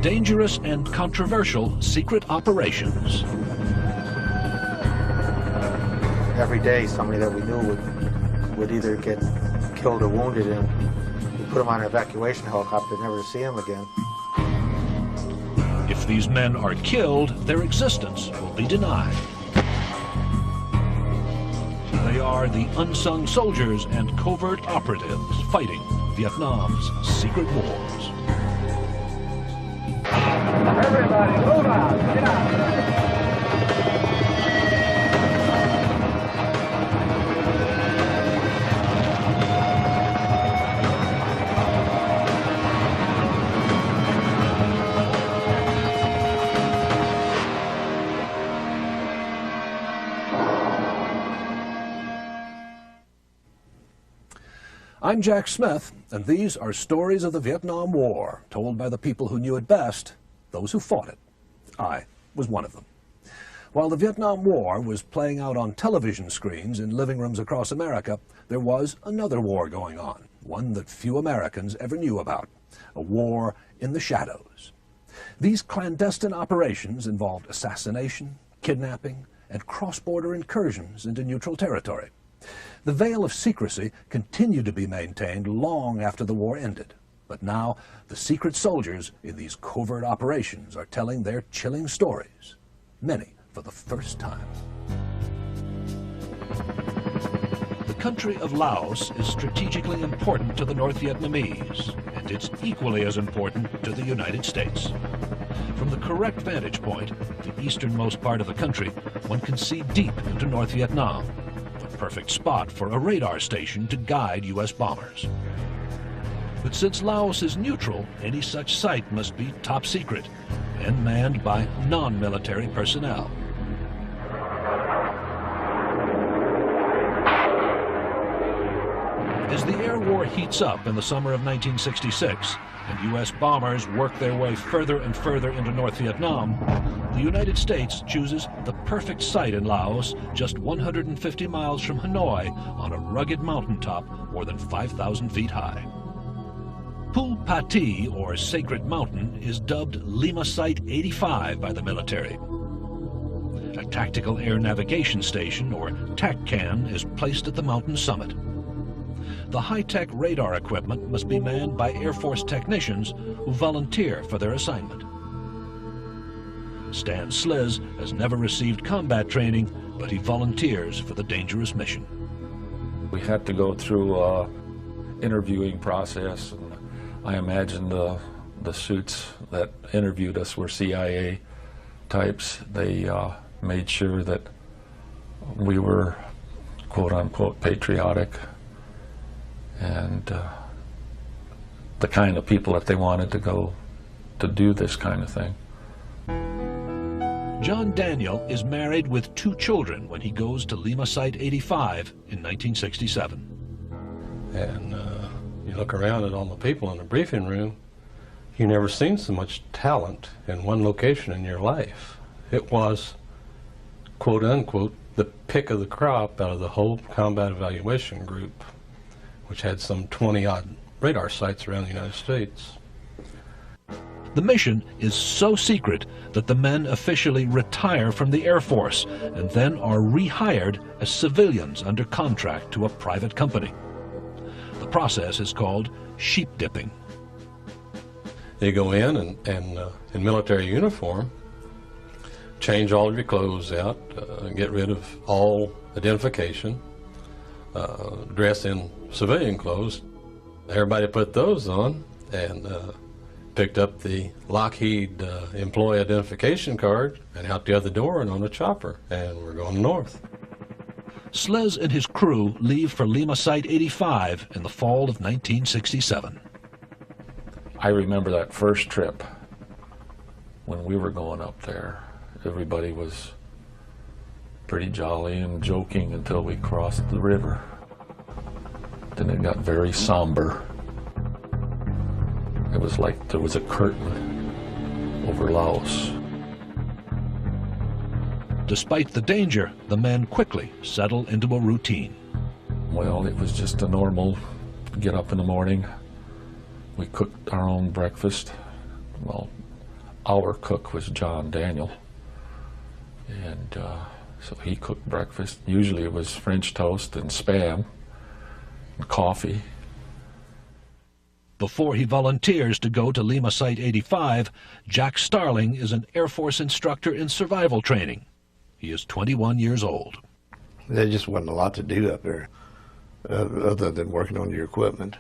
dangerous and controversial secret operations. Every day somebody that we knew would either get killed or wounded, and we put them on an evacuation helicopter, never to see them again. If these men are killed, their existence will be denied. They are the unsung soldiers and covert operatives fighting Vietnam's secret wars. Everybody, move out! Get out! I'm Jack Smith, and these are stories of the Vietnam War, told by the people who knew it best, those who fought it. I was one of them. While the Vietnam War was playing out on television screens in living rooms across America, there was another war going on, one that few Americans ever knew about, a war in the shadows. These clandestine operations involved assassination, kidnapping, and cross-border incursions into neutral territory. The veil of secrecy continued to be maintained long after the war ended. But now, the secret soldiers in these covert operations are telling their chilling stories, many for the first time. The country of Laos is strategically important to the North Vietnamese, and it's equally as important to the United States. From the correct vantage point, the easternmost part of the country, one can see deep into North Vietnam. Perfect spot for a radar station to guide U.S. bombers. But since Laos is neutral, any such site must be top secret and manned by non-military personnel. As the air war heats up in the summer of 1966 and U.S. bombers work their way further and further into North Vietnam, the United States chooses the perfect site in Laos, just 150 miles from Hanoi, on a rugged mountaintop more than 5,000 feet high. Pul Pati, or Sacred Mountain, is dubbed Lima Site 85 by the military. A tactical air navigation station, or TACCAN, is placed at the mountain summit. The high-tech radar equipment must be manned by Air Force technicians who volunteer for their assignment. Stan Sliz has never received combat training, but he volunteers for the dangerous mission. We had to go through an interviewing process, and I imagine the suits that interviewed us were CIA types. They made sure that we were quote-unquote patriotic and the kind of people that they wanted to go to do this kind of thing. John Daniel is married with 2 children when he goes to Lima Site 85 in 1967. And you look around at all the people in the briefing room, you've never seen so much talent in one location in your life. It was, quote unquote, the pick of the crop out of the whole combat evaluation group, which had some 20-odd radar sites around the United States. The mission is so secret that the men officially retire from the Air Force and then are rehired as civilians under contract to a private company. The process is called sheep dipping. You go in and in military uniform, change all of your clothes out, get rid of all identification, dress in civilian clothes. Everybody put those on and picked up the Lockheed employee identification card and out the other door and on a chopper, and we're going north. Sliz and his crew leave for Lima Site 85 in the fall of 1967. I remember that first trip when we were going up there. Everybody was pretty jolly and joking until we crossed the river. Then it got very somber. It was like there was a curtain over Laos. Despite the danger, the men quickly settle into a routine. Well, it was just a normal get up in the morning. We cooked our own breakfast. Well, our cook was John Daniel, and so he cooked breakfast. Usually it was French toast and Spam and coffee. Before he volunteers to go to Lima Site 85, Jack Starling is an Air Force instructor in survival training. He is 21 years old. There just wasn't a lot to do up there other than working on your equipment.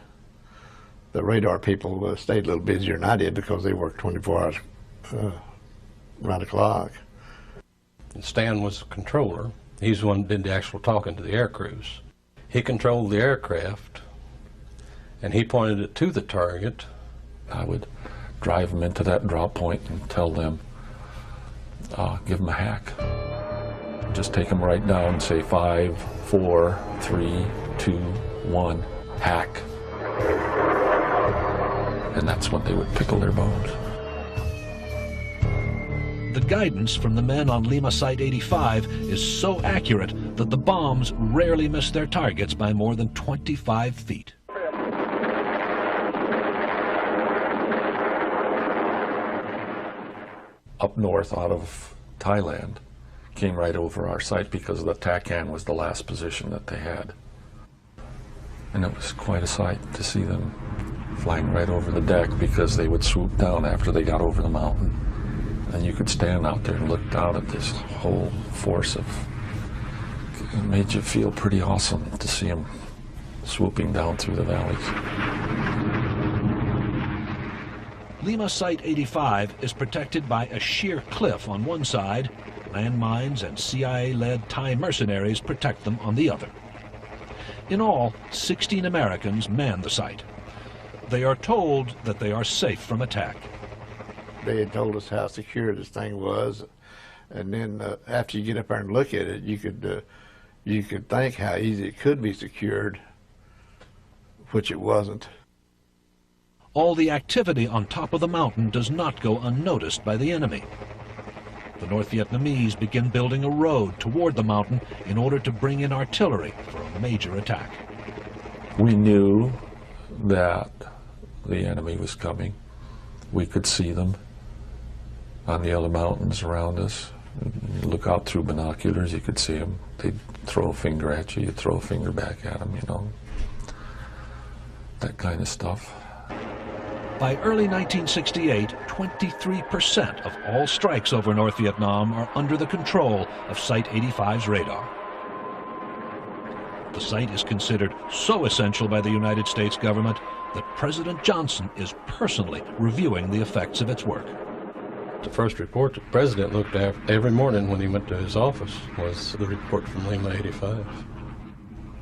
The radar people stayed a little busier than I did because they worked 24 hours around the clock. Stan was the controller. He's the one that did the actual talking to the air crews. He controlled the aircraft, and he pointed it to the target. I would drive them into that drop point and tell them, give them a hack. Just take them right down and say 5, 4, 3, 2, 1, hack. And that's when they would pickle their bones. The guidance from the men on Lima Site 85 is so accurate that the bombs rarely miss their targets by more than 25 feet. Up north out of Thailand, came right over our site because the TACAN was the last position that they had. And it was quite a sight to see them flying right over the deck because they would swoop down after they got over the mountain. And you could stand out there and look down at this whole force of, it made you feel pretty awesome to see them swooping down through the valleys. Lima Site 85 is protected by a sheer cliff on one side. Landmines and CIA-led Thai mercenaries protect them on the other. In all, 16 Americans man the site. They are told that they are safe from attack. They had told us how secure this thing was, and then after you get up there and look at it, you could think how easy it could be secured, which it wasn't. All the activity on top of the mountain does not go unnoticed by the enemy. The North Vietnamese begin building a road toward the mountain in order to bring in artillery for a major attack. We knew that the enemy was coming. We could see them on the other mountains around us. You look out through binoculars, you could see them. They'd throw a finger at you, you'd throw a finger back at them, you know. That kind of stuff. By early 1968, 23% of all strikes over North Vietnam are under the control of Site 85's radar. The site is considered so essential by the United States government that President Johnson is personally reviewing the effects of its work. The first report the President looked at every morning when he went to his office was the report from Lima 85.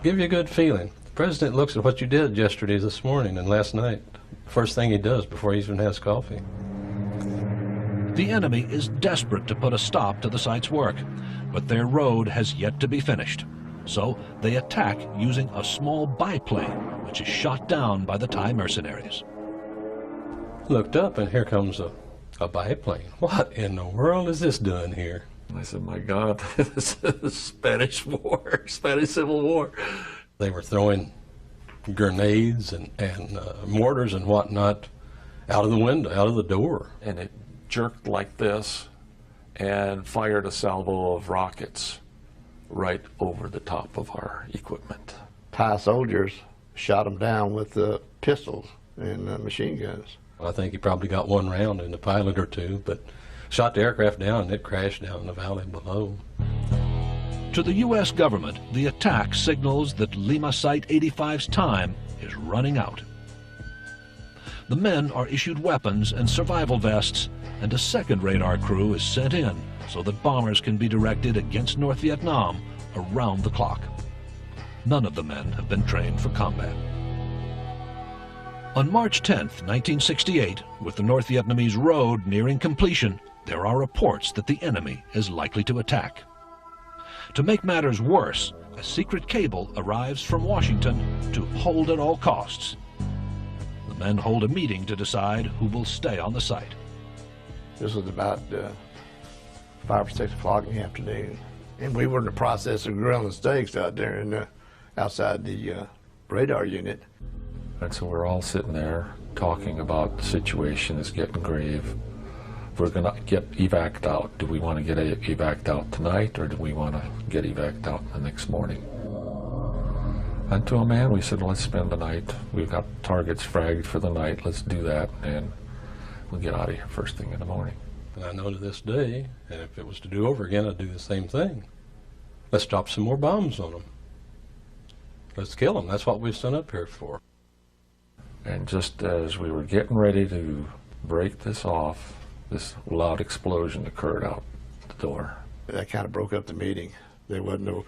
Give you a good feeling. The President looks at what you did yesterday, this morning, and last night. First thing he does before he even has coffee. The enemy is desperate to put a stop to the site's work, but their road has yet to be finished. So they attack using a small biplane, which is shot down by the Thai mercenaries. Looked up, and here comes a biplane. What in the world is this doing here? I said, my God, this is Spanish War, Spanish Civil War. They were throwing grenades and mortars and whatnot out of the window, out of the door. And it jerked like this and fired a salvo of rockets right over the top of our equipment. Thai soldiers shot them down with pistols and machine guns. I think he probably got one round in the pilot or two, but shot the aircraft down and it crashed down in the valley below. To the U.S. government, the attack signals that Lima Site 85's time is running out. The men are issued weapons and survival vests, and a second radar crew is sent in so that bombers can be directed against North Vietnam around the clock. None of the men have been trained for combat. On March 10th, 1968, with the North Vietnamese road nearing completion, there are reports that the enemy is likely to attack. To make matters worse, a secret cable arrives from Washington to hold at all costs. The men hold a meeting to decide who will stay on the site. This was about 5 or 6 o'clock in the afternoon, and we were in the process of grilling steaks out there outside the radar unit. And so we're all sitting there talking about the situation is getting grave. we're going to get evac'd out. Do we want to get evac'd out tonight, or do we want to get evac'd out the next morning? And to a man, we said, let's spend the night. We've got targets fragged for the night. Let's do that, and we'll get out of here first thing in the morning. And I know to this day, and if it was to do over again, I'd do the same thing. Let's drop some more bombs on them. Let's kill them. That's what we sent up here for. And just as we were getting ready to break this off, this loud explosion occurred out the door. That kind of broke up the meeting. There wasn't no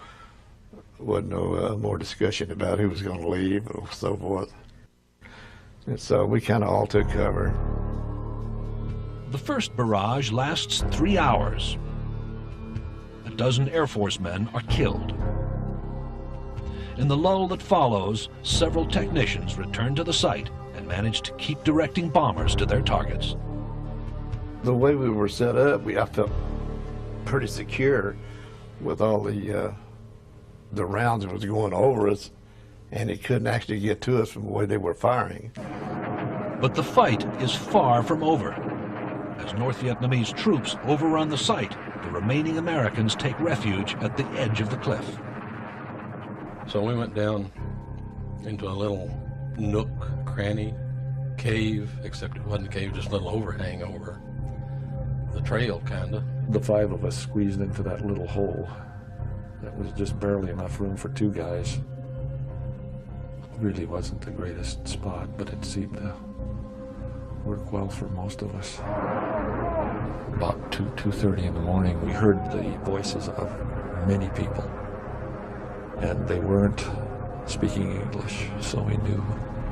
more discussion about who was going to leave or so forth. And so we kind of all took cover. The first barrage lasts 3 hours. A dozen Air Force men are killed. In the lull that follows, several technicians return to the site and manage to keep directing bombers to their targets. The way we were set up, I felt pretty secure with all the rounds that was going over us, and it couldn't actually get to us from the way they were firing. But the fight is far from over. As North Vietnamese troops overrun the site, the remaining Americans take refuge at the edge of the cliff. So we went down into a little nook, cranny, cave, except it wasn't a cave, just a little overhang over the trail, kind of. The 5 of us squeezed into that little hole. That was just barely enough room for 2 guys. Really wasn't the greatest spot, but it seemed to work well for most of us. About 2:30 in the morning, we heard the voices of many people, and they weren't speaking English, so we knew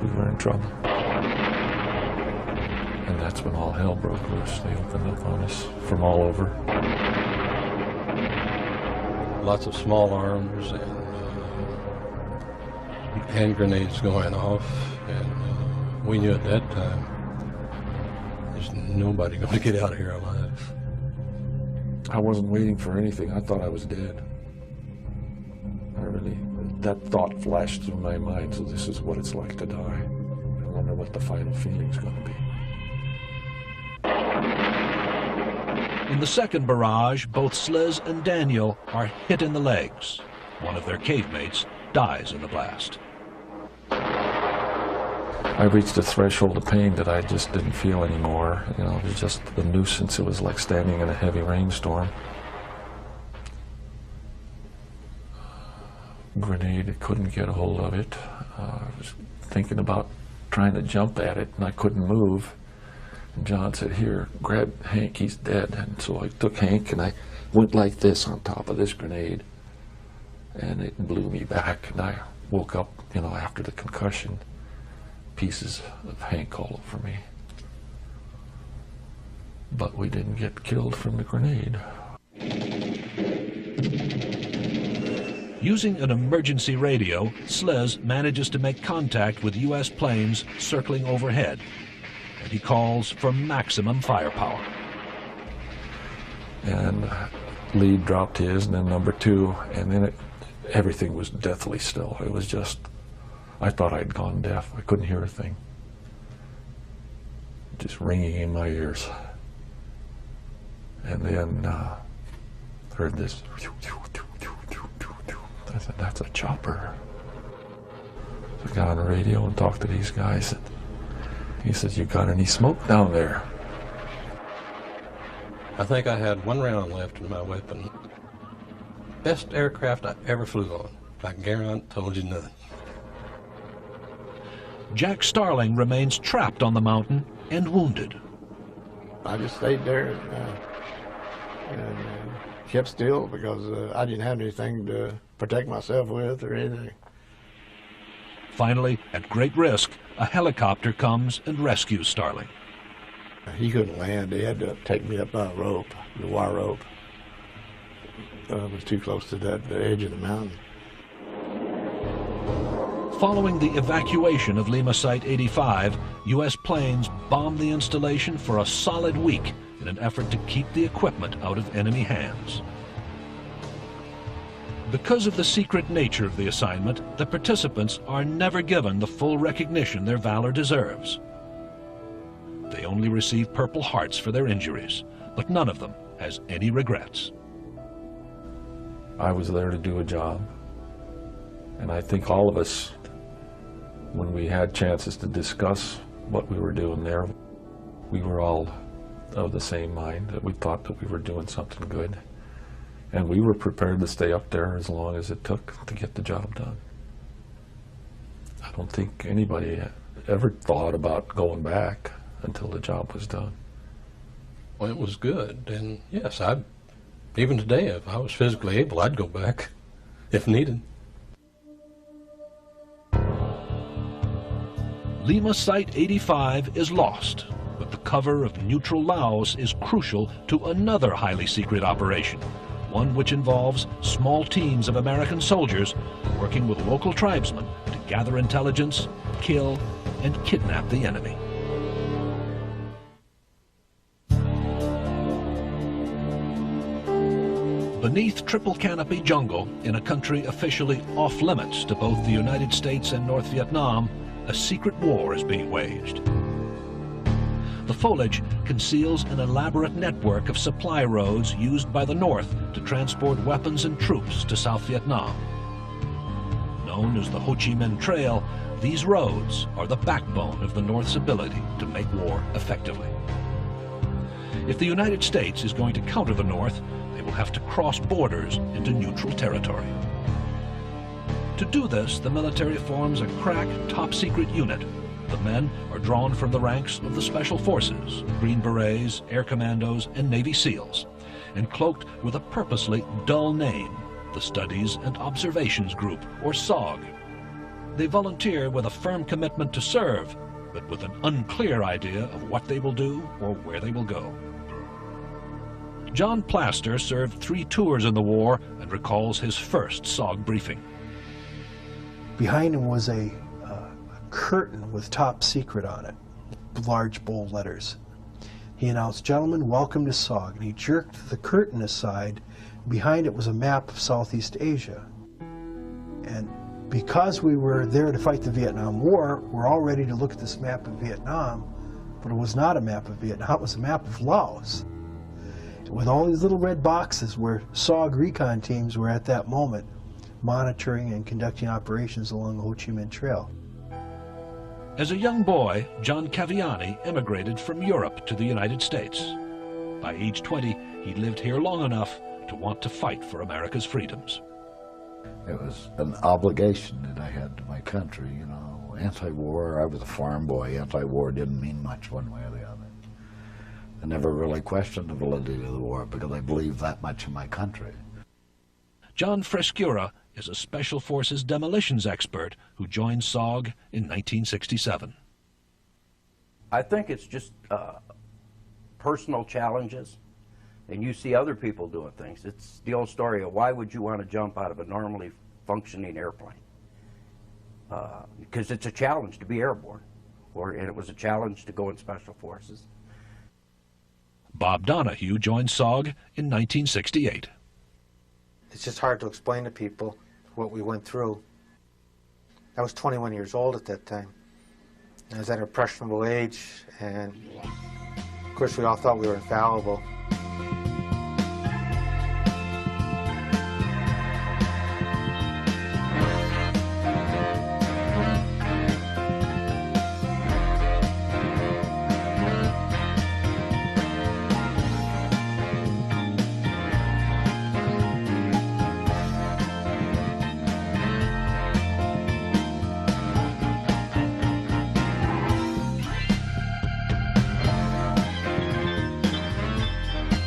we were in trouble. And that's when all hell broke loose. They opened up on us from all over. Lots of small arms and hand grenades going off, and we knew at that time there's nobody going to get out of here alive. I wasn't waiting for anything. I thought I was dead. That thought flashed through my mind, so this is what it's like to die. I wonder what the final feeling's going to be. In the second barrage, both Sliz and Daniel are hit in the legs. One of their cave mates dies in the blast. I reached a threshold of pain that I just didn't feel anymore. You know, it was just the nuisance. It was like standing in a heavy rainstorm. Grenade, I couldn't get a hold of it. I was thinking about trying to jump at it, and I couldn't move. And John said, here, grab Hank, he's dead. And so I took Hank and I went like this on top of this grenade, and it blew me back. And I woke up, you know, after the concussion, pieces of Hank all over me. But we didn't get killed from the grenade. Using an emergency radio, Sliz manages to make contact with U.S. planes circling overhead, and he calls for maximum firepower. And lead dropped his, and then number 2, and then everything was deathly still. It was just, I thought I'd gone deaf. I couldn't hear a thing. Just ringing in my ears. And then heard this. I said, that's a chopper. So I got on the radio and talked to these guys. And he says, you got any smoke down there? I think I had 1 round left in my weapon. Best aircraft I ever flew on. I guarantee told you none. Jack Starling remains trapped on the mountain and wounded. I just stayed there and kept still because I didn't have anything to protect myself with or anything. Finally, at great risk, a helicopter comes and rescues Starling. He couldn't land. They had to take me up by a rope, the wire rope. It was too close to the edge of the mountain. Following the evacuation of Lima Site 85, U.S. planes bombed the installation for a solid week in an effort to keep the equipment out of enemy hands. Because of the secret nature of the assignment, the participants are never given the full recognition their valor deserves. They only receive Purple Hearts for their injuries, but none of them has any regrets. I was there to do a job, and I think all of us, when we had chances to discuss what we were doing there, we were all of the same mind, that we thought that we were doing something good, and we were prepared to stay up there as long as it took to get the job done. I don't think anybody ever thought about going back until the job was done. Well, it was good, and yes, even today, if I was physically able, I'd go back if needed. Lima Site 85 is lost, but the cover of neutral Laos is crucial to another highly secret operation, one which involves small teams of American soldiers working with local tribesmen to gather intelligence, kill, and kidnap the enemy. Beneath triple canopy jungle, in a country officially off-limits to both the United States and North Vietnam, a secret war is being waged. The foliage conceals an elaborate network of supply roads used by the North to transport weapons and troops to South Vietnam. Known as the Ho Chi Minh Trail, these roads are the backbone of the North's ability to make war effectively. If the United States is going to counter the North, they will have to cross borders into neutral territory. To do this, the military forms a crack, top-secret unit. The men are drawn from the ranks of the Special Forces, Green Berets, Air Commandos, and Navy SEALs, and cloaked with a purposely dull name, the Studies and Observations Group, or SOG. They volunteer with a firm commitment to serve, but with an unclear idea of what they will do or where they will go. John Plaster served 3 tours in the war and recalls his first SOG briefing. Behind him was a curtain with top secret on it, large bold letters. He announced, "Gentlemen, welcome to SOG," and he jerked the curtain aside. Behind it was a map of Southeast Asia. And because we were there to fight the Vietnam War, we're all ready to look at this map of Vietnam, but it was not a map of Vietnam, it was a map of Laos, with all these little red boxes where SOG recon teams were at that moment monitoring and conducting operations along the Ho Chi Minh Trail. As a young boy, John Caviani immigrated from Europe to the United States. By age 20, he lived here long enough to want to fight for America's freedoms. It was an obligation that I had to my country, you know. Anti-war, I was a farm boy. Anti-war didn't mean much one way or the other. I never really questioned the validity of the war because I believed that much in my country. John Frescura is a Special Forces demolitions expert who joined SOG in 1967. I think it's just personal challenges, and you see other people doing things. It's the old story of why would you want to jump out of a normally functioning airplane? Because it's a challenge to be airborne, and it was a challenge to go in Special Forces. Bob Donahue joined SOG in 1968. It's just hard to explain to people what we went through. I was 21 years old at that time. I was at an impressionable age, and of course we all thought we were infallible.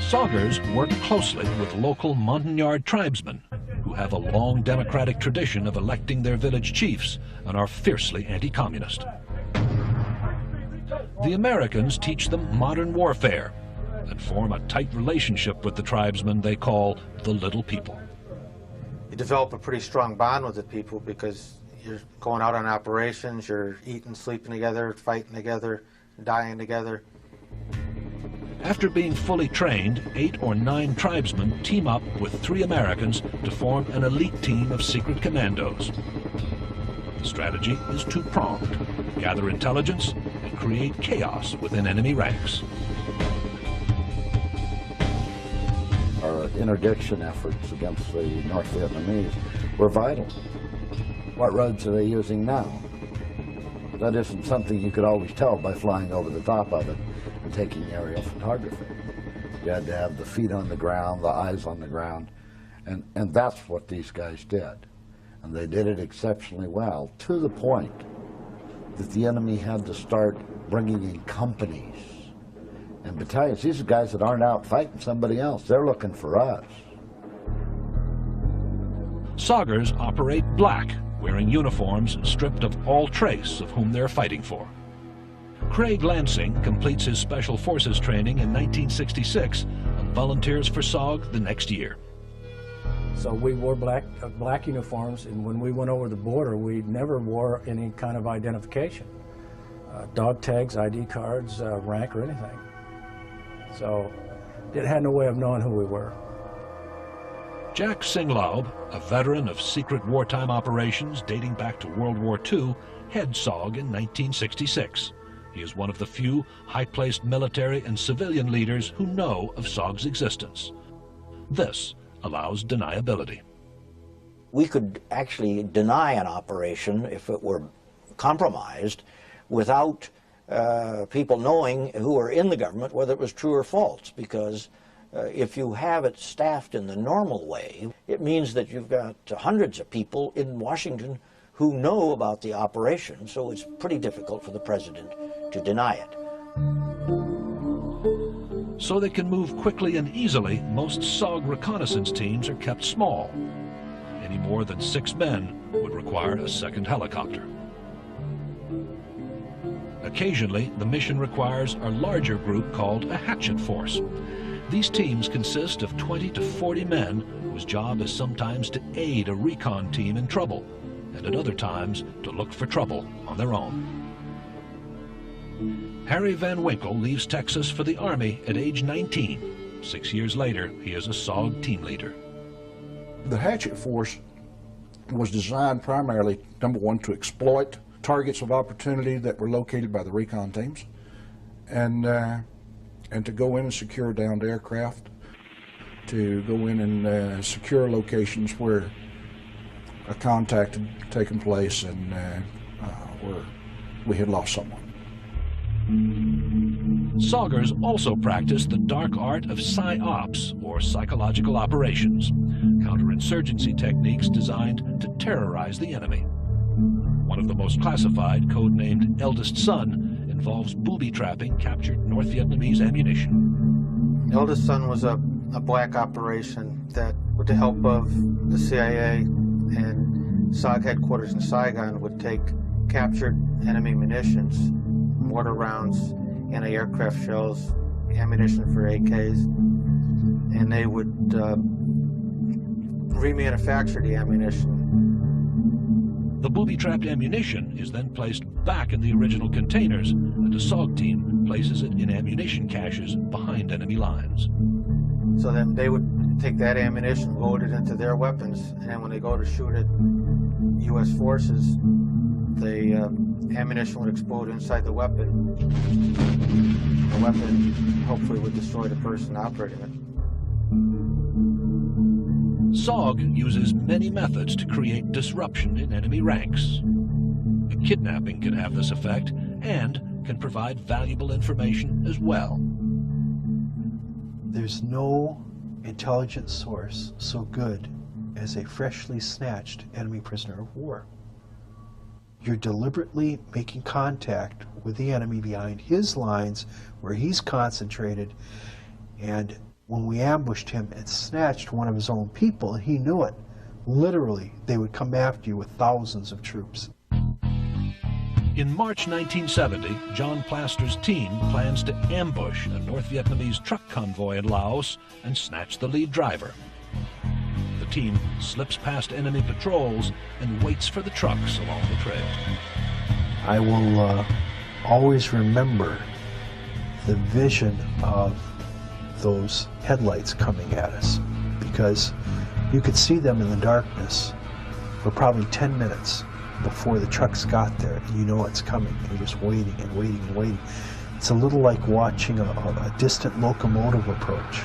SOGers work closely with local Montagnard tribesmen who have a long democratic tradition of electing their village chiefs and are fiercely anti-communist. The Americans teach them modern warfare and form a tight relationship with the tribesmen they call the Little People. You develop a pretty strong bond with the people because you're going out on operations, you're eating, sleeping together, fighting together, dying together. After being fully trained, 8 or 9 tribesmen team up with 3 Americans to form an elite team of secret commandos. The strategy is 2-pronged: gather intelligence and create chaos within enemy ranks. Our interdiction efforts against the North Vietnamese were vital. What roads are they using now? That isn't something you could always tell by flying over the top of it and taking aerial photography. You had to have the feet on the ground, the eyes on the ground, and that's what these guys did. And they did it exceptionally well, to the point that the enemy had to start bringing in companies and battalions. These are guys that aren't out fighting somebody else. They're looking for us. SOGers operate black, wearing uniforms stripped of all trace of whom they're fighting for. Craig Lansing completes his Special Forces training in 1966 and volunteers for SOG the next year. So we wore black uniforms, and when we went over the border, we never wore any kind of identification. Dog tags, ID cards, rank, or anything. So it had no way of knowing who we were. Jack Singlaub, a veteran of secret wartime operations dating back to World War II, heads SOG in 1966. He is one of the few high-placed military and civilian leaders who know of SOG's existence. This allows deniability. We could actually deny an operation if it were compromised without people knowing who are in the government whether it was true or false, because if you have it staffed in the normal way, it means that you've got hundreds of people in Washington who know about the operation, so it's pretty difficult for the president to deny it. So they can move quickly and easily, most SOG reconnaissance teams are kept small. Any more than 6 men would require a second helicopter. Occasionally, the mission requires a larger group called a hatchet force. These teams consist of 20 to 40 men whose job is sometimes to aid a recon team in trouble, and at other times to look for trouble on their own. Harry Van Winkle leaves Texas for the Army at age 19. 6 years later, he is a SOG team leader. The hatchet force was designed primarily, number one, to exploit targets of opportunity that were located by the recon teams, and to go in and secure downed aircraft, to go in and secure locations where a contact had taken place and where we had lost someone. SOGers also practice the dark art of PSYOPs, or psychological operations, counterinsurgency techniques designed to terrorize the enemy. One of the most classified, codenamed Eldest Son, involves booby-trapping captured North Vietnamese ammunition. Eldest Son was a black operation that, with the help of the CIA and SOG headquarters in Saigon, would take captured enemy munitions, mortar rounds, anti-aircraft shells, ammunition for AKs, and they would remanufacture the ammunition. The booby-trapped ammunition is then placed back in the original containers, and a SOG team places it in ammunition caches behind enemy lines. So then they would take that ammunition, load it into their weapons, and then when they go to shoot at U.S. forces, the ammunition would explode inside the weapon. The weapon hopefully would destroy the person operating it. SOG uses many methods to create disruption in enemy ranks. A kidnapping can have this effect and can provide valuable information as well. There's no intelligence source so good as a freshly snatched enemy prisoner of war. You're deliberately making contact with the enemy behind his lines where he's concentrated, and when we ambushed him and snatched one of his own people, and he knew it, literally they would come after you with thousands of troops. In March 1970, John Plaster's team plans to ambush a North Vietnamese truck convoy in Laos and snatch the lead driver. The team slips past enemy patrols and waits for the trucks along the trail. I will always remember the vision of those headlights coming at us, because you could see them in the darkness for probably 10 minutes, before the trucks got there, and you know it's coming, and you're just waiting and waiting and waiting. It's a little like watching a distant locomotive approach.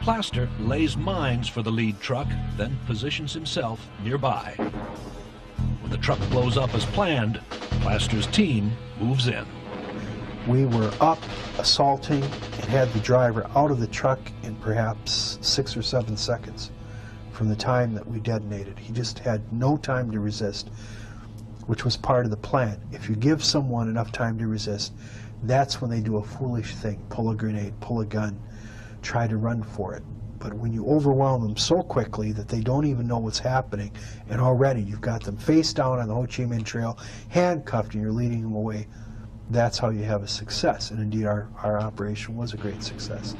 Plaster lays mines for the lead truck, then positions himself nearby. When the truck blows up as planned, Plaster's team moves in. We were up, assaulting, and had the driver out of the truck in perhaps 6 or 7 seconds from the time that we detonated. He just had no time to resist, which was part of the plan. If you give someone enough time to resist, that's when they do a foolish thing, pull a grenade, pull a gun, try to run for it. But when you overwhelm them so quickly that they don't even know what's happening, and already you've got them face down on the Ho Chi Minh Trail, handcuffed, and you're leading them away, that's how you have a success. And indeed, our operation was a great success.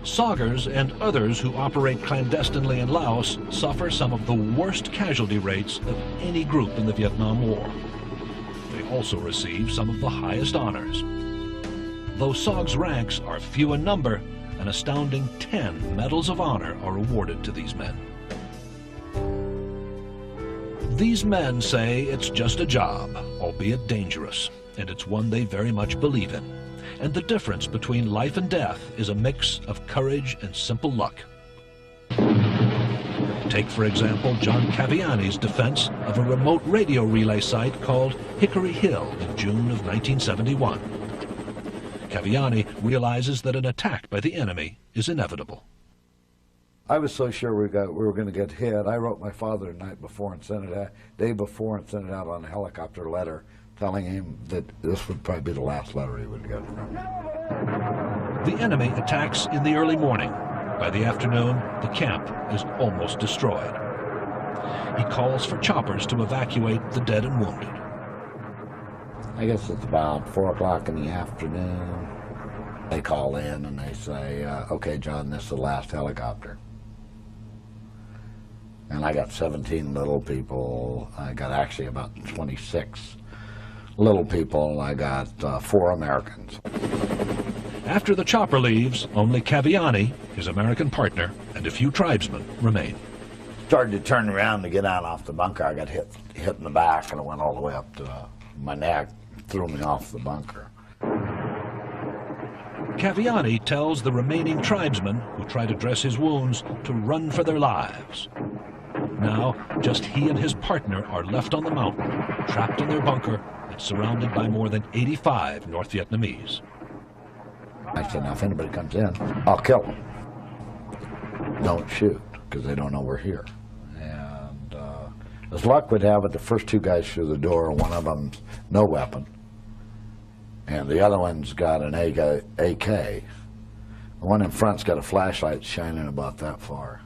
Soggers and others who operate clandestinely in Laos suffer some of the worst casualty rates of any group in the Vietnam War. They also receive some of the highest honors. Though SOG's ranks are few in number, an astounding 10 Medals of Honor are awarded to these men. These men say it's just a job, albeit dangerous, and it's one they very much believe in. And the difference between life and death is a mix of courage and simple luck. Take, for example, John Caviani's defense of a remote radio relay site called Hickory Hill in June of 1971. Caviani realizes that an attack by the enemy is inevitable. I was so sure we were going to get hit. I wrote my father the night before and sent it out, day before, and sent it out on a helicopter letter, telling him that this would probably be the last letter he would get from me. The enemy attacks in the early morning. By the afternoon, the camp is almost destroyed. He calls for choppers to evacuate the dead and wounded. I guess it's about 4 o'clock in the afternoon. They call in and they say, okay, John, this is the last helicopter. And I got 17 little people. I got actually about 26 little people. I got 4 Americans. After the chopper leaves, only Caviani, his American partner, and a few tribesmen remain. Started to turn around to get out off the bunker. I got hit in the back, and it went all the way up to my neck, threw me off the bunker. Caviani tells the remaining tribesmen who try to dress his wounds to run for their lives. Now, just he and his partner are left on the mountain, trapped in their bunker and surrounded by more than 85 North Vietnamese. I said, now if anybody comes in, I'll kill them. Don't shoot, because they don't know we're here. And as luck would have it, the first 2 guys through the door, one of them's no weapon, and the other one's got an AK. The one in front's got a flashlight shining about that far.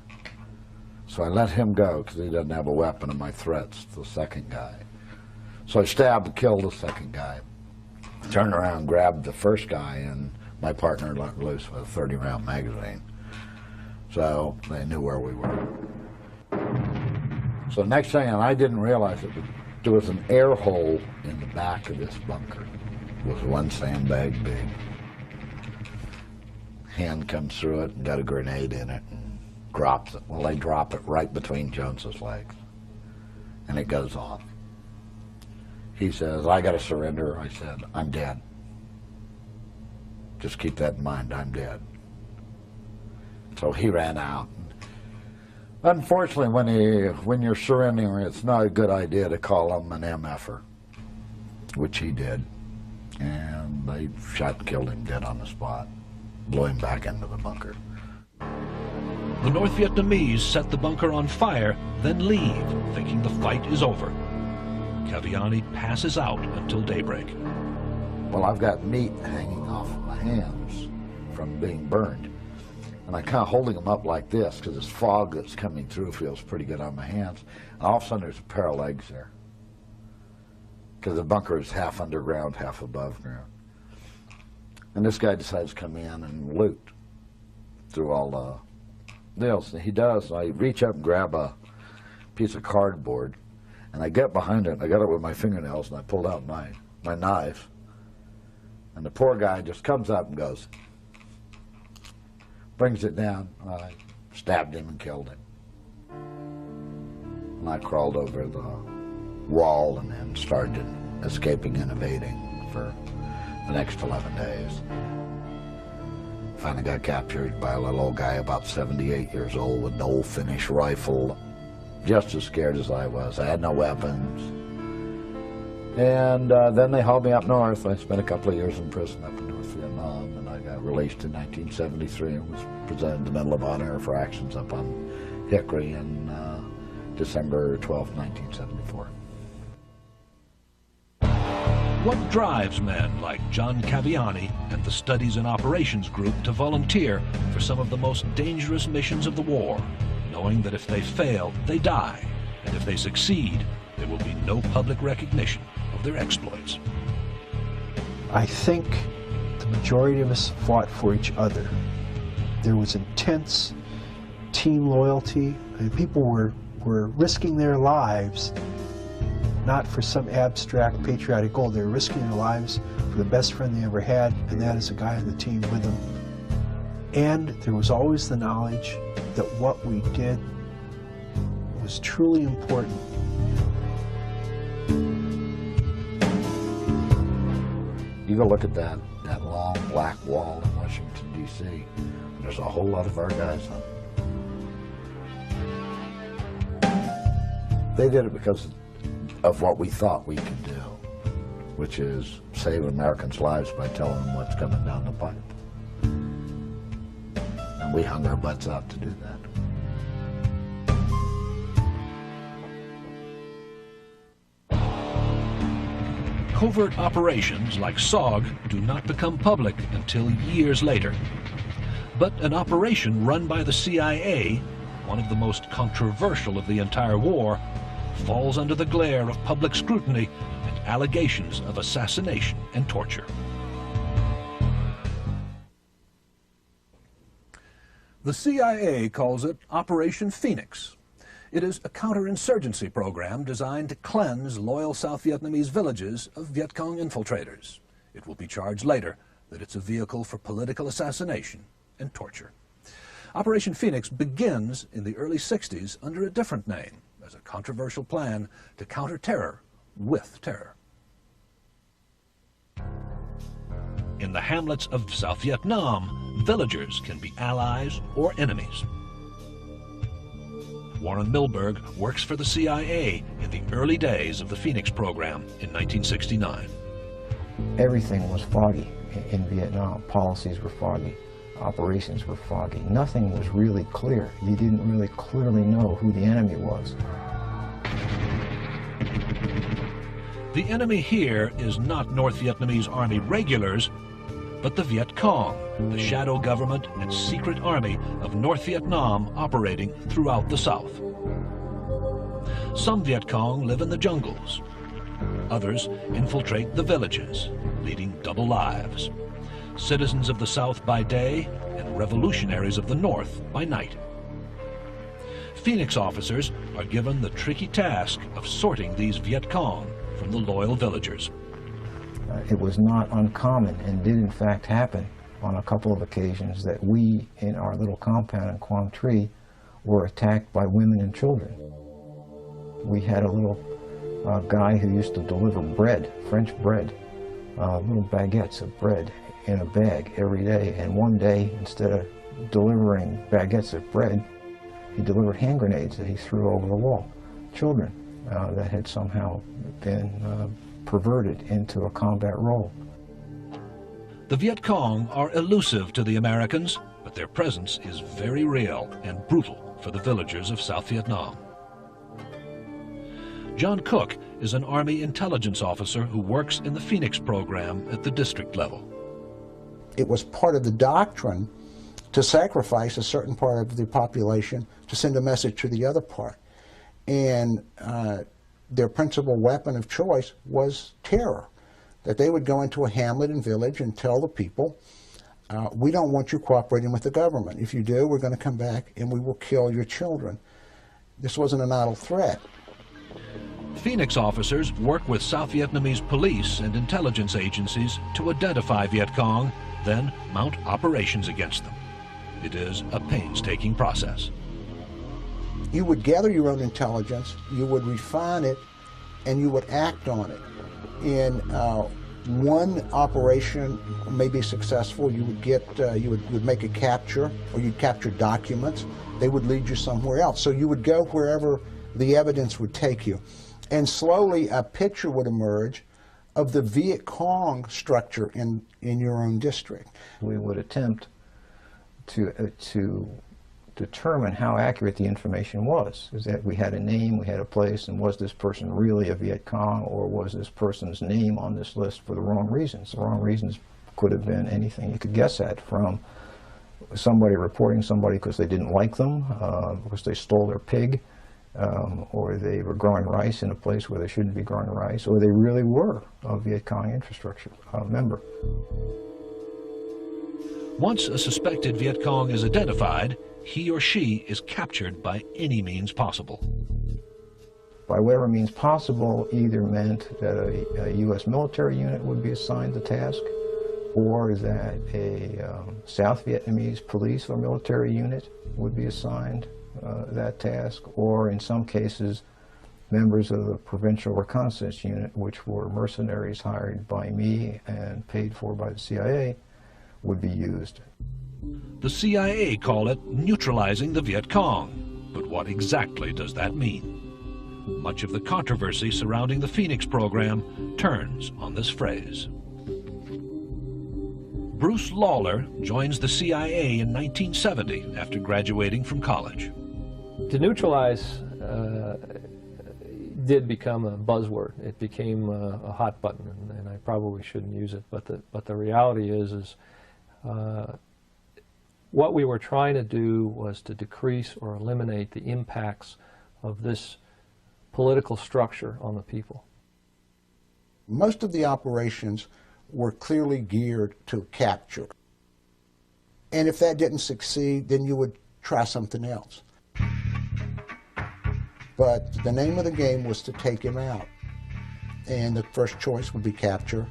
So I let him go because he doesn't have a weapon, and my threat's the second guy. So I stabbed and killed the second guy. Turned around, grabbed the first guy, and my partner let loose with a 30-round magazine. So they knew where we were. So next thing, and I didn't realize it, there was an air hole in the back of this bunker. It was 1 sandbag big. Hand comes through it and got a grenade in it and drops it. Well, they drop it right between Jones's legs, and it goes off. He says, I got to surrender. I said, I'm dead. Just keep that in mind, I'm dead. So he ran out. Unfortunately, when you're surrendering, it's not a good idea to call him an MFer, which he did. And they shot and killed him dead on the spot, blew him back into the bunker. The North Vietnamese set the bunker on fire, then leave, thinking the fight is over. Caviani passes out until daybreak. Well, I've got meat hanging off my hands from being burned. And I'm kind of holding them up like this because this fog that's coming through feels pretty good on my hands. And all of a sudden there's a pair of legs there. Because the bunker is half underground, half above ground. And this guy decides to come in and loot through all the deals. And he does. And I reach up and grab a piece of cardboard. And I get behind it, and I got it with my fingernails, and I pulled out my knife. And the poor guy just comes up and goes, brings it down. I stabbed him and killed him. And I crawled over the wall and then started escaping and evading for the next 11 days. Finally got captured by a little old guy about 78 years old with no finished rifle, just as scared as I was. I had no weapons. And then they hauled me up north. I spent a couple of years in prison up in North Vietnam, and I got released in 1973 and was presented the Medal of Honor for actions up on Hickory in December 12, 1974. What drives men like John Caviani and the Studies and Operations Group to volunteer for some of the most dangerous missions of the war, knowing that if they fail, they die, and if they succeed, there will be no public recognition of their exploits? I think the majority of us fought for each other. There was intense team loyalty. I mean, people were risking their lives not for some abstract patriotic goal. They were risking their lives for the best friend they ever had, and that is a guy on the team with them. And there was always the knowledge that what we did was truly important. You go look at that long black wall in Washington, D.C., and there's a whole lot of our guys on it. They did it because of what we thought we could do, which is save Americans' lives by telling them what's coming down the pipe. And we hung our butts out to do that. Covert operations like SOG do not become public until years later. But an operation run by the CIA, one of the most controversial of the entire war, falls under the glare of public scrutiny and allegations of assassination and torture. The CIA calls it Operation Phoenix. It is a counterinsurgency program designed to cleanse loyal South Vietnamese villages of Viet Cong infiltrators. It will be charged later that it's a vehicle for political assassination and torture. Operation Phoenix begins in the early 60s under a different name, as a controversial plan to counter terror with terror. In the hamlets of South Vietnam, villagers can be allies or enemies. Warren Milberg works for the CIA in the early days of the Phoenix program in 1969. Everything was foggy in Vietnam. Policies were foggy. Operations were foggy. Nothing was really clear. You didn't really clearly know who the enemy was. The enemy here is not North Vietnamese Army regulars, but the Viet Cong, the shadow government and secret army of North Vietnam operating throughout the South. Some Viet Cong live in the jungles. Others infiltrate the villages, leading double lives. Citizens of the South by day and revolutionaries of the North by night. Phoenix officers are given the tricky task of sorting these Viet Cong from the loyal villagers. It was not uncommon, and did in fact happen on a couple of occasions, that we in our little compound in Quang Tri were attacked by women and children. We had a little guy who used to deliver bread, French bread, little baguettes of bread in a bag every day, and one day, instead of delivering baguettes of bread, he delivered hand grenades that he threw over the wall. Children that had somehow been perverted into a combat role. The Viet Cong are elusive to the Americans, but their presence is very real and brutal for the villagers of South Vietnam. John Cook is an Army intelligence officer who works in the Phoenix program at the district level. It was part of the doctrine to sacrifice a certain part of the population to send a message to the other part. And their principal weapon of choice was terror, that they would go into a hamlet and village and tell the people, we don't want you cooperating with the government. If you do, we're going to come back and we will kill your children. This wasn't an idle threat. Phoenix officers work with South Vietnamese police and intelligence agencies to identify Viet Cong, then mount operations against them. It is a painstaking process. You would gather your own intelligence, you would refine it, and you would act on it. In one operation may be successful. You would get, you would make a capture, or you'd capture documents. They would lead you somewhere else. So you would go wherever the evidence would take you. And slowly a picture would emerge of the Viet Cong structure in your own district. We would attempt to determine how accurate the information was. Is that we had a name, we had a place, and was this person really a Viet Cong, or was this person's name on this list for the wrong reasons? The wrong reasons could have been anything you could guess at, from somebody reporting somebody because they didn't like them, because they stole their pig, or they were growing rice in a place where they shouldn't be growing rice, or they really were a Viet Cong infrastructure member. Once a suspected Viet Cong is identified, he or she is captured by any means possible. By whatever means possible either meant that a U.S. military unit would be assigned the task, or that a South Vietnamese police or military unit would be assigned that task, or in some cases members of the Provincial Reconnaissance Unit, which were mercenaries hired by me and paid for by the CIA, would be used. The CIA call it neutralizing the Viet Cong. But what exactly does that mean? Much of the controversy surrounding the Phoenix program turns on this phrase. Bruce Lawler joins the CIA in 1970 after graduating from college. To neutralize did become a buzzword. It became a hot button, and I probably shouldn't use it. But the reality is what we were trying to do was to decrease or eliminate the impacts of this political structure on the people. Most of the operations were clearly geared to capture. And if that didn't succeed, then you would try something else. But the name of the game was to take him out. And the first choice would be capture.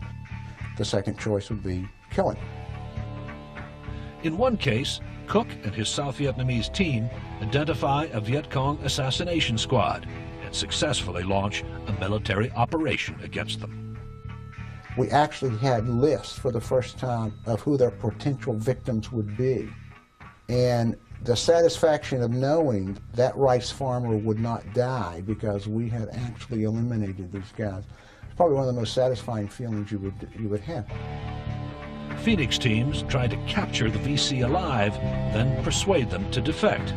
The second choice would be kill him. In one case, Cook and his South Vietnamese team identify a Viet Cong assassination squad and successfully launch a military operation against them. We actually had lists for the first time of who their potential victims would be. And the satisfaction of knowing that rice farmer would not die because we had actually eliminated these guys, it's probably one of the most satisfying feelings you would have. Phoenix teams tried to capture the VC alive, then persuade them to defect.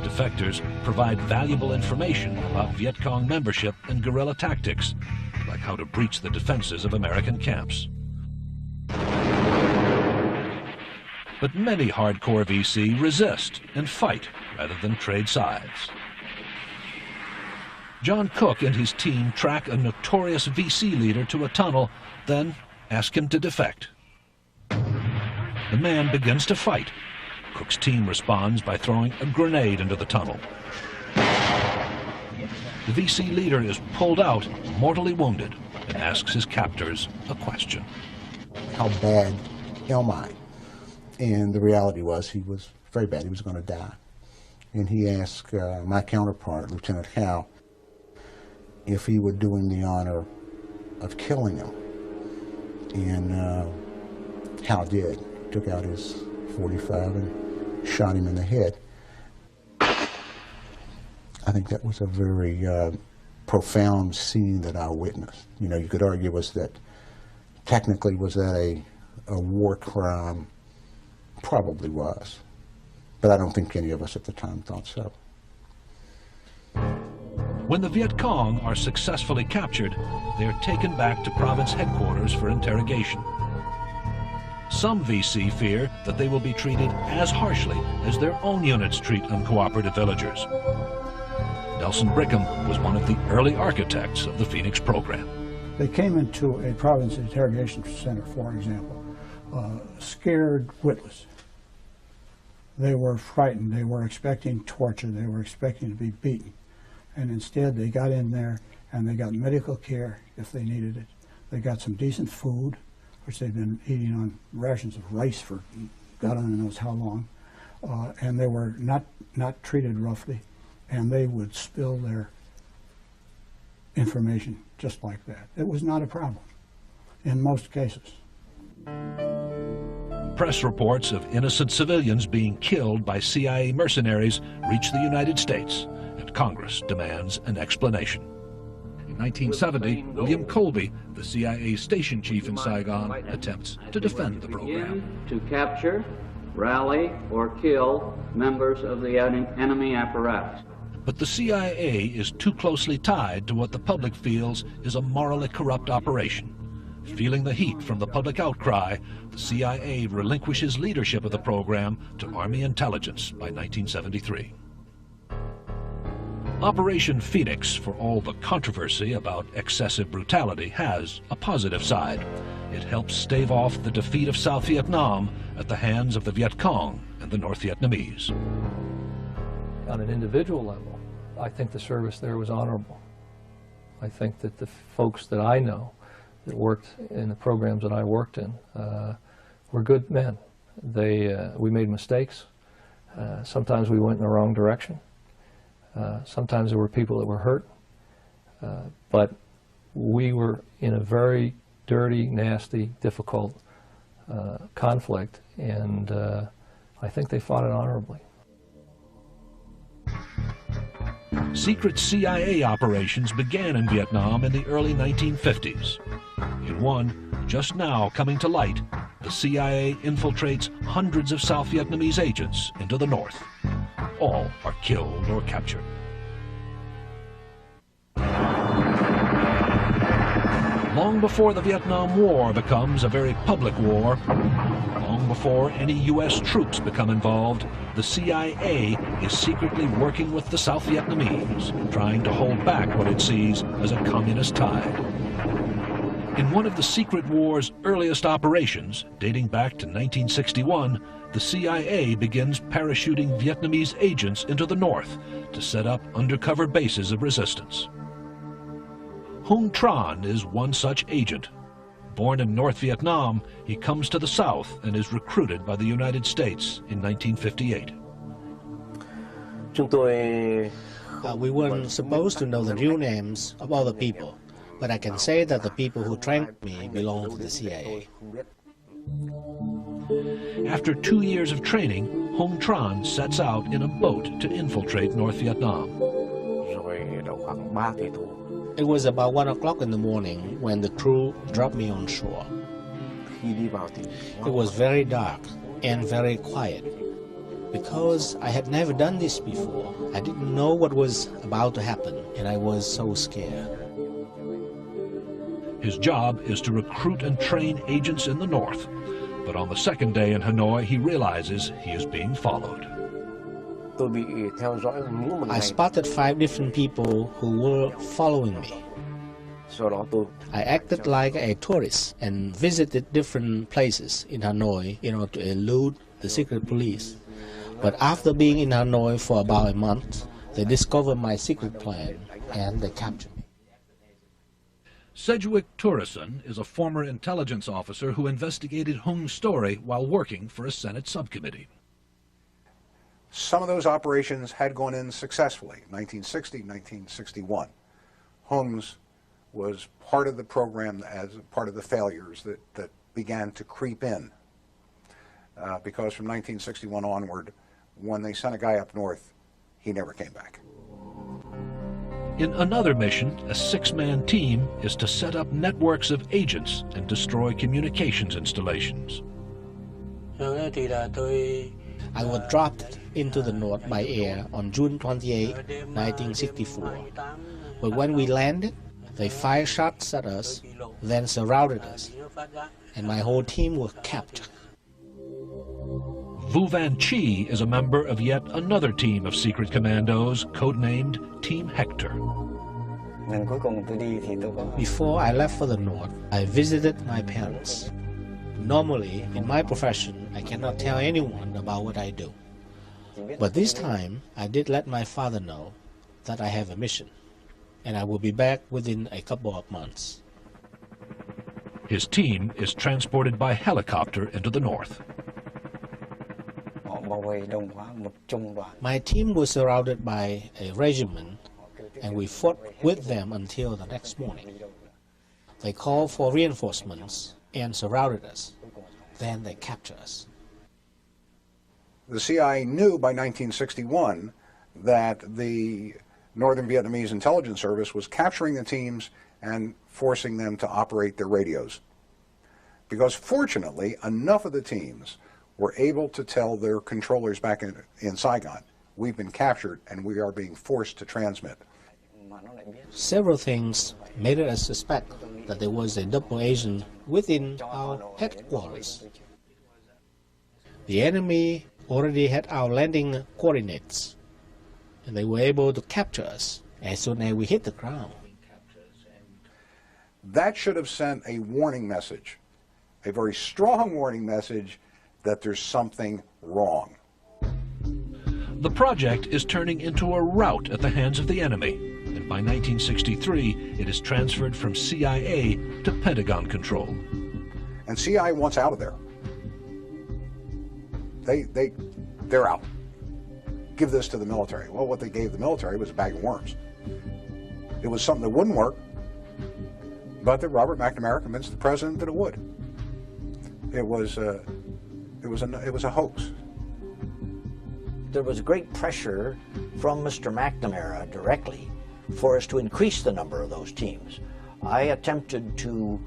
Defectors provide valuable information about Viet Cong membership and guerrilla tactics, like how to breach the defenses of American camps. But many hardcore VC resist and fight rather than trade sides. John Cook and his team track a notorious VC leader to a tunnel, then ask him to defect. The man begins to fight. Cook's team responds by throwing a grenade into the tunnel. The VC leader is pulled out, mortally wounded, and asks his captors a question. How bad am I? And the reality was he was very bad. He was going to die. And he asked my counterpart, Lieutenant Howe, if he would do him the honor of killing him. And Howe did. Took out his .45 and shot him in the head. I think that was a very profound scene that I witnessed. You know, you could argue technically was that a war crime? Probably was. But I don't think any of us at the time thought so. When the Viet Cong are successfully captured, they are taken back to province headquarters for interrogation. Some VC fear that they will be treated as harshly as their own units treat uncooperative villagers. Nelson Brickham was one of the early architects of the Phoenix program. They came into a province interrogation center, for example, scared witless. They were frightened. They were expecting torture. They were expecting to be beaten. And instead, they got in there and they got medical care if they needed it. They got some decent food, which they'd been eating on rations of rice for God only knows how long. And they were not treated roughly. and they would spill their information just like that. It was not a problem in most cases. Press reports of innocent civilians being killed by CIA mercenaries reach the United States, and Congress demands an explanation. In 1970, William Colby, the CIA station chief in Saigon, attempts to defend the program. To capture, rally, or kill members of the enemy apparatus. But the CIA is too closely tied to what the public feels is a morally corrupt operation. Feeling the heat from the public outcry, the CIA relinquishes leadership of the program to Army intelligence by 1973. Operation Phoenix, for all the controversy about excessive brutality, has a positive side. It helps stave off the defeat of South Vietnam at the hands of the Viet Cong and the North Vietnamese. On an individual level, I think the service there was honorable. I think that the folks that I know that worked in the programs that I worked in were good men. We made mistakes. Sometimes we went in the wrong direction. Sometimes there were people that were hurt. But we were in a very dirty, nasty, difficult conflict, and I think they fought it honorably. Secret CIA operations began in Vietnam in the early 1950s. In one, just now coming to light, the CIA infiltrates hundreds of South Vietnamese agents into the north. All are killed or captured. Long before the Vietnam War becomes a very public war, long before any U.S. troops become involved, the CIA is secretly working with the South Vietnamese, trying to hold back what it sees as a communist tide. In one of the secret war's earliest operations, dating back to 1961, the CIA begins parachuting Vietnamese agents into the north to set up undercover bases of resistance. Hung Tran is one such agent. Born in North Vietnam, he comes to the south and is recruited by the United States in 1958. We weren't supposed to know the real names of all the people, but I can say that the people who trained me belong to the CIA. After 2 years of training, Hung Tran sets out in a boat to infiltrate North Vietnam. It was about 1 o'clock in the morning when the crew dropped me on shore. It was very dark and very quiet. Because I had never done this before, I didn't know what was about to happen, and I was so scared. His job is to recruit and train agents in the north. But on the second day in Hanoi, he realizes he is being followed. I spotted 5 different people who were following me. I acted like a tourist and visited different places in Hanoi in order to elude the secret police. But after being in Hanoi for about a month, they discovered my secret plan and they captured me. Sedgwick Turison is a former intelligence officer who investigated Hung's story while working for a Senate subcommittee. Some of those operations had gone in successfully, 1960, 1961. Hung's was part of the program as part of the failures that began to creep in. Because from 1961 onward, when they sent a guy up north, he never came back. In another mission, a 6-man team is to set up networks of agents and destroy communications installations. I was dropped into the north by air on June 28, 1964. But when we landed, they fired shots at us, then surrounded us, and my whole team was captured. Vu Van Chi is a member of yet another team of secret commandos, codenamed Team Hector. Before I left for the north, I visited my parents. Normally, in my profession, I cannot tell anyone about what I do. But this time, I did let my father know that I have a mission, and I will be back within a couple of months. His team is transported by helicopter into the north. My team was surrounded by a regiment, and we fought with them until the next morning. They called for reinforcements and surrounded us. Then they captured us. The CIA knew by 1961 that the Northern Vietnamese intelligence service was capturing the teams and forcing them to operate their radios. Because fortunately, enough of the teams were able to tell their controllers back in Saigon, we've been captured and we are being forced to transmit. Several things made us suspect that there was a double agent within our headquarters. The enemy already had our landing coordinates, and they were able to capture us as soon as we hit the ground. That should have sent a warning message, a very strong warning message that there's something wrong. The project is turning into a rout at the hands of the enemy, and by 1963 it is transferred from CIA to Pentagon control. And CIA wants out of there. They're out. Give this to the military. Well, what they gave the military was a bag of worms. It was something that wouldn't work, but that Robert McNamara convinced the president that it would. It was a hoax. There was great pressure from Mr. McNamara directly for us to increase the number of those teams. I attempted to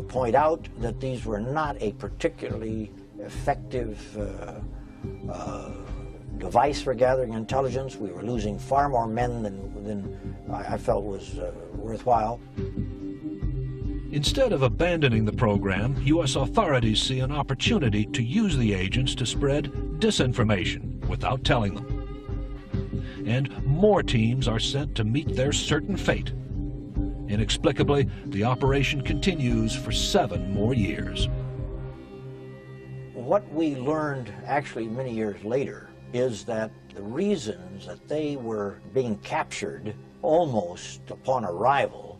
point out that these were not a particularly effective device for gathering intelligence. We were losing far more men than I felt was worthwhile. Instead of abandoning the program, U.S. authorities see an opportunity to use the agents to spread disinformation without telling them. And more teams are sent to meet their certain fate. Inexplicably, the operation continues for 7 more years. What we learned actually many years later is that the reasons that they were being captured almost upon arrival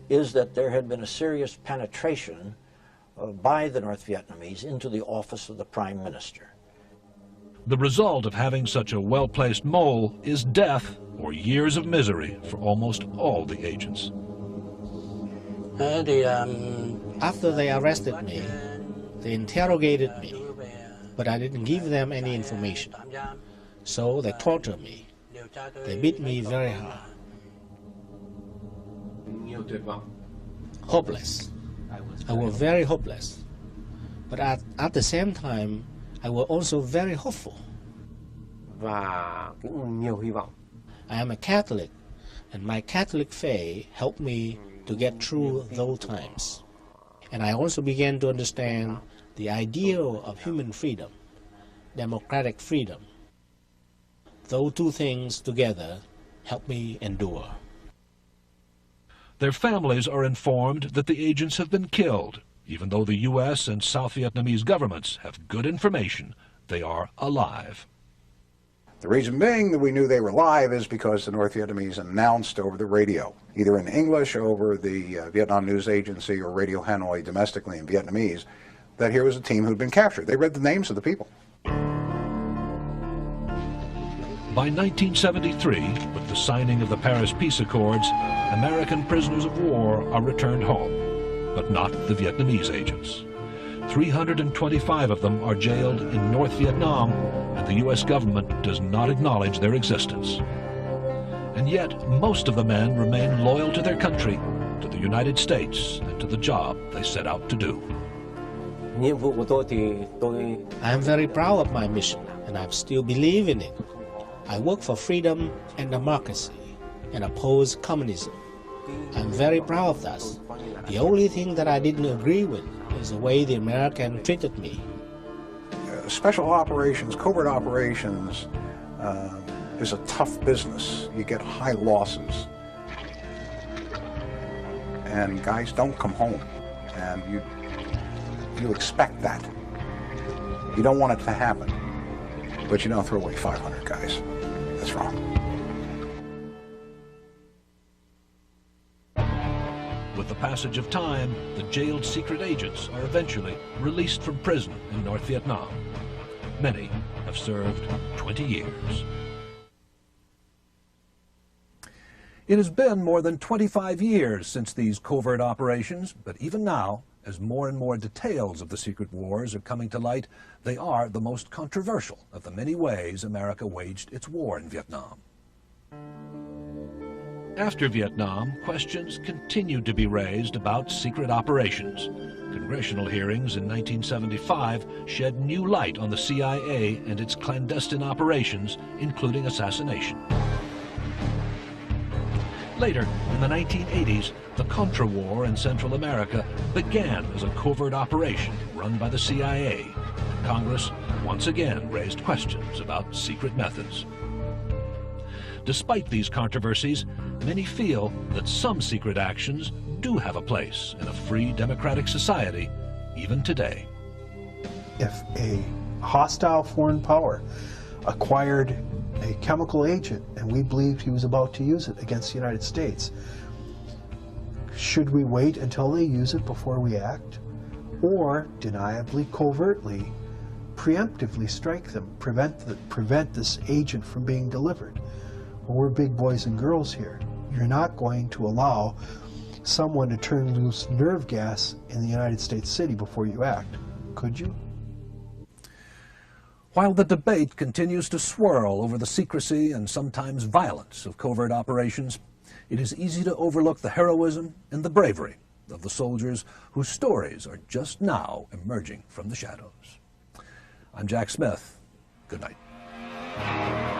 is that there had been a serious penetration by the North Vietnamese into the office of the Prime Minister. The result of having such a well-placed mole is death or years of misery for almost all the agents. After they arrested me, they interrogated me, but I didn't give them any information. So they tortured me. They beat me very hard. Hopeless. I was very hopeless. But at the same time, I was also very hopeful. I am a Catholic, and my Catholic faith helped me to get through those times. And I also began to understand the ideal of human freedom, democratic freedom. Those two things together helped me endure. Their families are informed that the agents have been killed. Even though the U.S. and South Vietnamese governments have good information, they are alive. The reason being that we knew they were alive is because the North Vietnamese announced over the radio, either in English over the Vietnam News Agency or Radio Hanoi domestically in Vietnamese, that here was a team who'd been captured. They read the names of the people. By 1973, with the signing of the Paris Peace Accords, American prisoners of war are returned home, but not the Vietnamese agents. 325 of them are jailed in North Vietnam, and the U.S. government does not acknowledge their existence. And yet, most of the men remain loyal to their country, to the United States, and to the job they set out to do. I am very proud of my mission, and I still believe in it. I work for freedom and democracy and oppose communism. I'm very proud of that. The only thing that I didn't agree with is the way the Americans treated me. Special operations, covert operations, is a tough business. You get high losses. And guys don't come home. And you expect that. You don't want it to happen. But you don't throw away 500 guys. That's wrong. With the passage of time, the jailed secret agents are eventually released from prison in North Vietnam. Many have served 20 years. It has been more than 25 years since these covert operations, but even now, as more and more details of the secret wars are coming to light, they are the most controversial of the many ways America waged its war in Vietnam. After Vietnam, questions continued to be raised about secret operations. Congressional hearings in 1975 shed new light on the CIA and its clandestine operations, including assassination. Later, in the 1980s, the Contra War in Central America began as a covert operation run by the CIA. Congress once again raised questions about secret methods. Despite these controversies, many feel that some secret actions do have a place in a free democratic society, even today. If a hostile foreign power acquired a chemical agent and we believed he was about to use it against the United States, should we wait until they use it before we act? Or deniably, covertly, preemptively strike them, prevent this agent from being delivered? Well, we're big boys and girls here. You're not going to allow someone to turn loose nerve gas in the United States city before you act, could you? While the debate continues to swirl over the secrecy and sometimes violence of covert operations, it is easy to overlook the heroism and the bravery of the soldiers whose stories are just now emerging from the shadows. I'm Jack Smith. Good night.